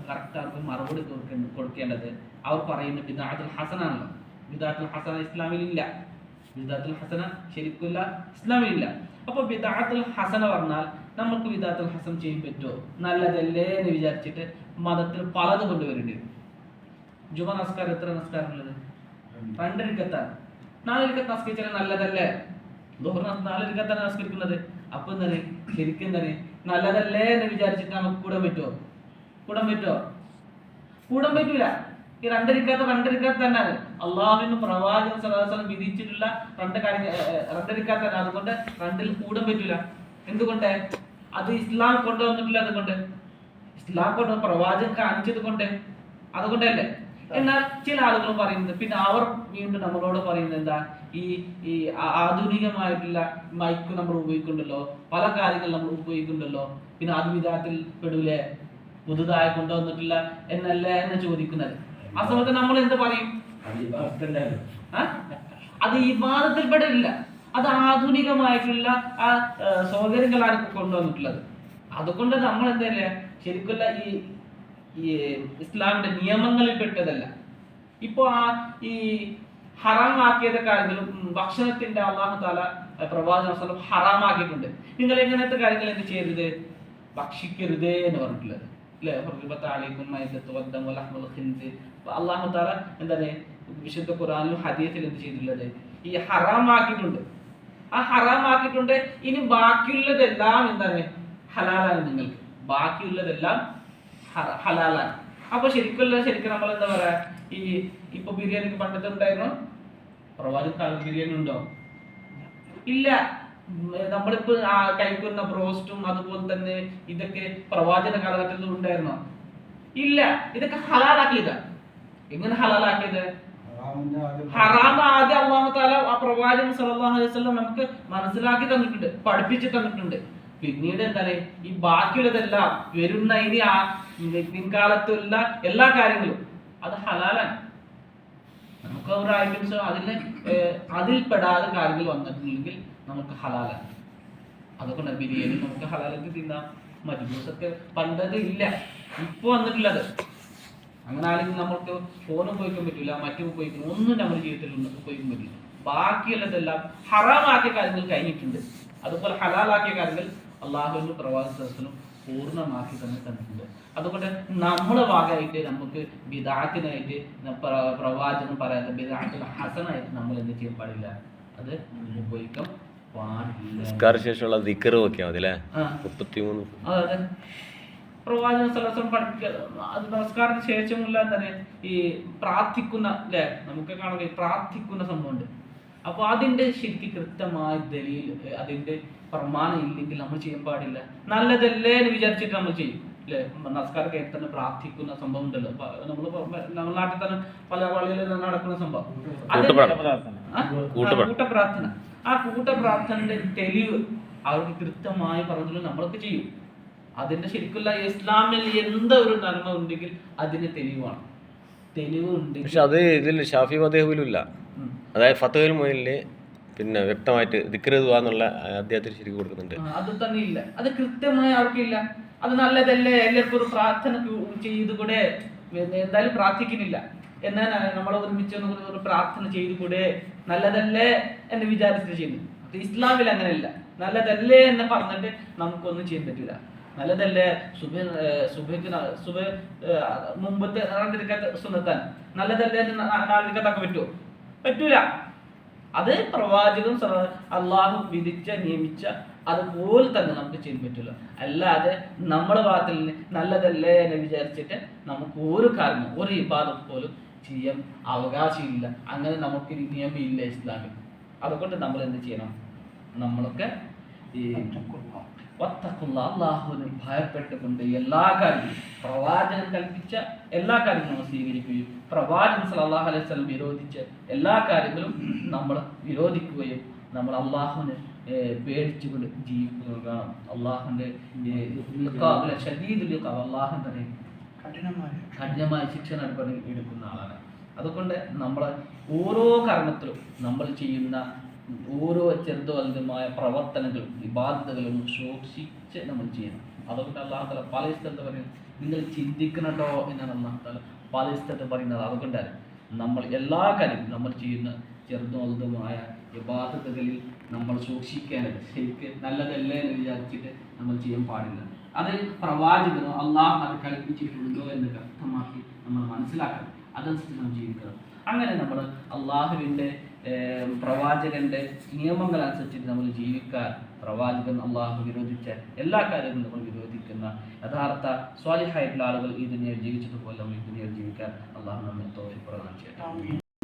Correct അവർക്ക് മറുപടി കൊടുക്കേണ്ടത് അവർ പറയുന്ന ബിദഅത്തുൽ ഹസനാണല്ലോ. ബിദഅത്തുൽ ഹസന ഇസ്ലാമിലില്ല. ബിദഅത്തുൽ ഹസന ശരിക്കില്ല, ഇസ്ലാമിലില്ല. അപ്പോൾ ബിദഅത്തുൽ ഹസന പറഞ്ഞാൽ നമുക്ക് ബിദഅത്തുൽ ഹസൻ ചെയ്യാൻ പറ്റുമോ? നല്ലതല്ലേ എന്ന് വിചാരിച്ചിട്ട് മതത്തിൽ പലത് കൊണ്ടുവരേണ്ടി വരും. ജുമ നമസ്കാരം എത്ര നമസ്കാരമുള്ളത്? 2 രക്കത്താണ്. 4 രക്കത്ത് നമസ്കരിച്ചാൽ നല്ലതല്ലേ? ദുഹർ 4 രക്കത്താണ് നമസ്കരിക്കുന്നത്. അപ്പൊ എന്താണ് ശരിക്കും എന്താണ് നല്ലതല്ലേ എന്ന് വിചാരിച്ചിട്ട് നമുക്ക് കൂടാൻ പറ്റുമോ? കൂടാൻ പറ്റൂല. ഈ 2 രക്കത്ത് തന്നെയാണ്. അള്ളാഹുവിനും പ്രവാചകൻ സ്വല്ലല്ലാഹു അലൈഹി വസല്ലം വിധിച്ചിട്ടുള്ള 2 രക്കത്ത് തന്നെ. അതുകൊണ്ട് 2ൽ കൂടാൻ പറ്റൂല. എന്തുകൊണ്ട്? അത് ഇസ്ലാം കൊണ്ടുവന്നിട്ടില്ല. അതുകൊണ്ട് ഇസ്ലാം കൊണ്ട് പ്രവാചകൻ കാണിച്ചത് കൊണ്ട്, അതുകൊണ്ടല്ലേ. എന്നാൽ ചില ആളുകൾ പറയുന്നത്, പിന്നെ അവർ വീണ്ടും നമ്മളോട് പറയുന്നത് എന്താ, ഈ ആധുനികമായിട്ടുള്ള മൈക്ക് നമ്മൾ ഉപയോഗിക്കുന്നുണ്ടല്ലോ, പല കാര്യങ്ങൾ നമ്മൾ ഉപയോഗിക്കുന്നുണ്ടല്ലോ, പിന്നെ അത് വിധത്തിൽ പെടൂലേ, പുതുതായി കൊണ്ടുവന്നിട്ടില്ല എന്നല്ലേ എന്ന് ചോദിക്കുന്നത്. ആ സമയത്ത് നമ്മൾ എന്ത് പറയും? അത് ഇബാദത്തിൽ പെടില്ല. അത് ആധുനികമായിട്ടുള്ള ആ സൗകര്യങ്ങളാണ് കൊണ്ടുവന്നിട്ടുള്ളത്. അതുകൊണ്ട് നമ്മൾ എന്തല്ല ശരിക്കുള്ള ഈ ഇസ്ലാമിന്റെ നിയമങ്ങളിൽ പെട്ടതല്ല. ഇപ്പോ ഈ ഹറാമാക്കിയത് കാര്യങ്ങളും ഭക്ഷണത്തിന്റെ അല്ലാഹു തആല പ്രവാചകൻ സ്വല്ലല്ലാഹു അലൈഹി വസല്ലം ഹറാമാക്കിയിട്ടുണ്ട്. നിങ്ങൾ എങ്ങനത്തെ കാര്യങ്ങൾ എന്ത് ചെയ്യരുത്? ഭക്ഷിക്കരുതേ എന്ന് പറഞ്ഞിട്ടുള്ളത് അല്ലേ? അല്ലാഹു തആല എന്താണ് വിശുദ്ധ ഖുർആനിലും ഹദീസിലും എന്ത് ചെയ്തിട്ടുള്ളത്? ഈ ഹറാമാക്കിയിട്ടുണ്ട്. ആ ഹറാമാക്കിയിട്ടുണ്ട്. ഇനി ബാക്കിയുള്ളതെല്ലാം എന്താണ് ഹലാലാണ്. നിങ്ങൾക്ക് ബാക്കിയുള്ളതെല്ലാം ഹലാലാണ്. അപ്പൊ ശരിക്കും നമ്മൾ എന്താ പറയാ, ഇപ്പൊ ബിരിയാണിക്ക് പണ്ടത്തെ ഉണ്ടായിരുന്നു? പ്രവാചക കാലത്ത് ബിരിയാണി ഉണ്ടോ? ഇല്ല. നമ്മളിപ്പോ കഴിക്കുന്ന ബ്രോസ്റ്റും അതുപോലെ തന്നെ ഇതൊക്കെ പ്രവാചക കാലഘട്ടത്തിൽ ഉണ്ടായിരുന്നോ? ഇല്ല. ഇതൊക്കെ ഹലാലാക്കിയതാ. എങ്ങനെ ഹലാലാക്കിയത്? ഹറാം ആദ്യം അല്ലാഹു തആല ആ പ്രവാചകൻ സ്വല്ലല്ലാഹു അലൈഹി വസല്ലം നമുക്ക് മനസ്സിലാക്കി തന്നിട്ടുണ്ട്, പഠിപ്പിച്ചു തന്നിട്ടുണ്ട്. പിന്നീട് എന്താണ് ഈ ബാക്കിയുള്ളതെല്ലാം വരുന്ന ഇനി പിൻകാലത്തുള്ള എല്ലാ കാര്യങ്ങളും അത് ഹലാലാണ്. നമുക്ക് ഒരു ഐറ്റംസ് അതിൽ പെടാതെ കാര്യങ്ങൾ വന്നിട്ടുണ്ടെങ്കിൽ നമുക്ക് ഹലാലാണ്. അതുകൊണ്ട് ബിരിയാണി നമുക്ക് ഹലാലാക്കി തിന്നാം. മജ്ബൂസൊക്കെ പണ്ടത് ഇല്ല, ഇപ്പൊ വന്നിട്ടുള്ളത്. അങ്ങനെ ആണെങ്കിൽ നമുക്ക് ഫോൺ ഉപയോഗിക്കാൻ പറ്റില്ല, മറ്റു ഉപയോഗിക്കണം, ഒന്നും നമ്മുടെ ജീവിതത്തിൽ ഉപയോഗിക്കാൻ പറ്റില്ല. ബാക്കിയുള്ളതെല്ലാം ഹറാമാക്കിയ കാര്യങ്ങൾ കഴിഞ്ഞിട്ടുണ്ട്. അതുപോലെ ഹലാലാക്കിയ കാര്യങ്ങൾ അള്ളാഹുവിന്റെ പ്രവാചകനും പൂർണ്ണമാക്കി തന്നെ തന്നിട്ടുണ്ട്. അതുകൊണ്ട് നമ്മുടെ ഭാഗമായിട്ട് നമുക്ക് ബിദഅത്തിനായിട്ട് പ്രവാചകൻ പറയാത്ത ബിദഅത്തുൽ ഹസനായിട്ട് നമ്മൾ എന്ത് ചെയ്യാൻ പാടില്ല? അത് ഉപയോഗിക്കാൻ പാടില്ല. ശേഷമുള്ള ദിക്ർ നോക്കിയാൽ മതി അല്ലേ? 33. അതെ, പ്രവാചകൻ സ്വല്ലല്ലാഹു അലൈഹി വസല്ലം പഠിപ്പിക്കുക. അത് നമസ്കാരത്തിന് ശേഷമുള്ള എന്താണ് ഈ പ്രാർത്ഥിക്കുന്ന അല്ലേ? നമുക്ക് കാണുക പ്രാർത്ഥിക്കുന്ന സംഭവമുണ്ട്. അപ്പൊ അതിന്റെ ശരിക്കും കൃത്യമായ ദലീൽ, അതിന്റെ പ്രമാണം ഇല്ലെങ്കിൽ നമ്മൾ ചെയ്യാൻ പാടില്ല. നല്ലതല്ലേ എന്ന് വിചാരിച്ചിട്ട് നമ്മൾ ചെയ്യും അല്ലെ? നമസ്കാരം കേട്ട് തന്നെ പ്രാർത്ഥിക്കുന്ന സംഭവം ഉണ്ടല്ലോ. നമ്മുടെ നാട്ടിൽ തന്നെ പല പള്ളികളിൽ നടക്കുന്ന സംഭവം കൂട്ടപ്രാർത്ഥന. ആ കൂട്ടപ്രാർത്ഥനയുടെ തെളിവ് അവർക്ക് കൃത്യമായി പറഞ്ഞല്ലോ നമ്മളൊക്കെ ചെയ്യും. അതിന്റെ ശരിക്കുള്ള ഇസ്ലാമിൽ എന്തൊരു നന്മ ഉണ്ടെങ്കിൽ അതിന് തെളിവാണ്. പക്ഷെ അത് ഇതിൽ ഷാഫി മദ്ഹബിലില്ല. അതായത് ഫത്വൽ മുഅല്ലിൽ പിന്നെ വ്യക്തമായിട്ട് ദിക്ർ ദുആ എന്നുള്ള അദ്ദേഹത്തിന് ശരിക്കും കൊടുക്കുന്നുണ്ട്. അത് തന്നെ ഇല്ല, അത് കൃത്യമായി അവർക്കില്ല. അത് നല്ലതല്ലേ, എല്ലാവർക്കും ഒരു പ്രാർത്ഥന ചെയ്തുകൂടെ? എന്തായാലും പ്രാർത്ഥിക്കുന്നില്ല. എന്നാൽ നമ്മൾ ഒരുമിച്ച് ഒരു പ്രാർത്ഥന ചെയ്തുകൂടെ? നല്ലതല്ലേ എന്ന് വിചാരിച്ചിട്ട് ചെയ്യുന്നു. ഇസ്ലാമിൽ അങ്ങനെയല്ല. നല്ലതല്ലേ എന്ന് പറഞ്ഞിട്ട് നമുക്കൊന്നും ചെയ്യാൻ പറ്റില്ല. നല്ലതല്ലേ സുബഹ് മുമ്പത്തെ 2 രക്കാത്ത് സുന്നത്താണ്. നല്ലതല്ലേ 4 രക്കാത്തൊക്കെ പറ്റുമോ? പറ്റൂല. അത് പ്രവാചകൻ അള്ളാഹു വിധിച്ച നിയമിച്ച അതുപോലെ തന്നെ നമുക്ക് ചെയ്യാൻ പറ്റില്ല. അല്ലാതെ നമ്മുടെ ഭാഗത്തിൽ നല്ലതല്ലേ എന്ന് വിചാരിച്ചിട്ട് നമുക്ക് ഒരു കാര്യം, ഒരു ഇബാദത്ത് പോലും ചെയ്യാൻ അവകാശമില്ല. അങ്ങനെ നമുക്ക് നിയമമില്ല ഇസ്ലാമിൽ. അതുകൊണ്ട് നമ്മൾ എന്ത് ചെയ്യണം? നമ്മളൊക്കെ ഈ അല്ലാഹുവിനെ ഭയപ്പെട്ടുകൊണ്ട് എല്ലാ കാര്യങ്ങളും പ്രവാചകൻ കൽപ്പിച്ച എല്ലാ കാര്യങ്ങളും നമ്മൾ സ്വീകരിക്കുകയും പ്രവാചകൻ സല്ലല്ലാഹു അലൈഹി വസല്ലം വിരോധിച്ച എല്ലാ കാര്യങ്ങളും നമ്മൾ വിരോധിക്കുകയും നമ്മൾ അള്ളാഹുവിനെ പേടിച്ചുകൊണ്ട് ജീവിക്കുക. അള്ളാഹുവിന്റെ അള്ളാഹുവിന്റെ കഠിനമായ ശിക്ഷ നടപടി എടുക്കുന്ന ആളാണ്. അതുകൊണ്ട് നമ്മൾ ഓരോ കർമ്മത്തിലും നമ്മൾ ചെയ്യുന്ന ഓരോ ചെറുതോ വലുതുമായ പ്രവർത്തനങ്ങളും ഇബാദത്തുകളും സൂക്ഷിച്ച് നമ്മൾ ചെയ്യണം. അതുകൊണ്ട് അല്ലാഹു തആല പല സ്ഥലത്ത് പറയുന്നത് നിങ്ങൾ ചിന്തിക്കണട്ടോ എന്നാണ് അല്ലാഹു തആല പല സ്ഥലത്ത് പറയുന്നത്. അതുകൊണ്ടാണ് നമ്മൾ എല്ലാ കാര്യവും നമ്മൾ ചെയ്യുന്ന ചെറുതും വലുതുമായ ഇബാദത്തുകളിൽ നമ്മൾ സൂക്ഷിക്കേണ്ടത് ശരിക്ക് നല്ലതല്ലേ എന്ന് വിചാരിച്ചിട്ട് നമ്മൾ ചെയ്യാൻ പാടില്ല. അത് പ്രവാചകനോ അള്ളാഹ് അത് കൽപ്പിച്ചിട്ടുണ്ടോ എന്ന് വ്യക്തമാക്കി നമ്മൾ മനസ്സിലാക്കണം. അതനുസരിച്ച് നമ്മൾ ജീവിക്കണം. അങ്ങനെ നമ്മൾ അള്ളാഹുവിൻ്റെ പ്രവാചകന്റെ നിയമങ്ങൾ അനുസരിച്ചിട്ട് നമ്മൾ ജീവിക്കാൻ, പ്രവാചകൻ അള്ളാഹു വിരോധിച്ച എല്ലാ കാര്യങ്ങളും നമ്മൾ വിരോധിക്കുന്ന യഥാർത്ഥ സ്വാലിഹായിട്ടുള്ള ആളുകൾ ഈ ദുനിയയിൽ ജീവിച്ചതുപോലെ നമ്മൾ ഈ ദുനിയയിൽ ജീവിക്കാൻ അള്ളാഹു നമ്മെ തൗഫീഖ് പ്രദാനം ചെയ്യട്ടെ.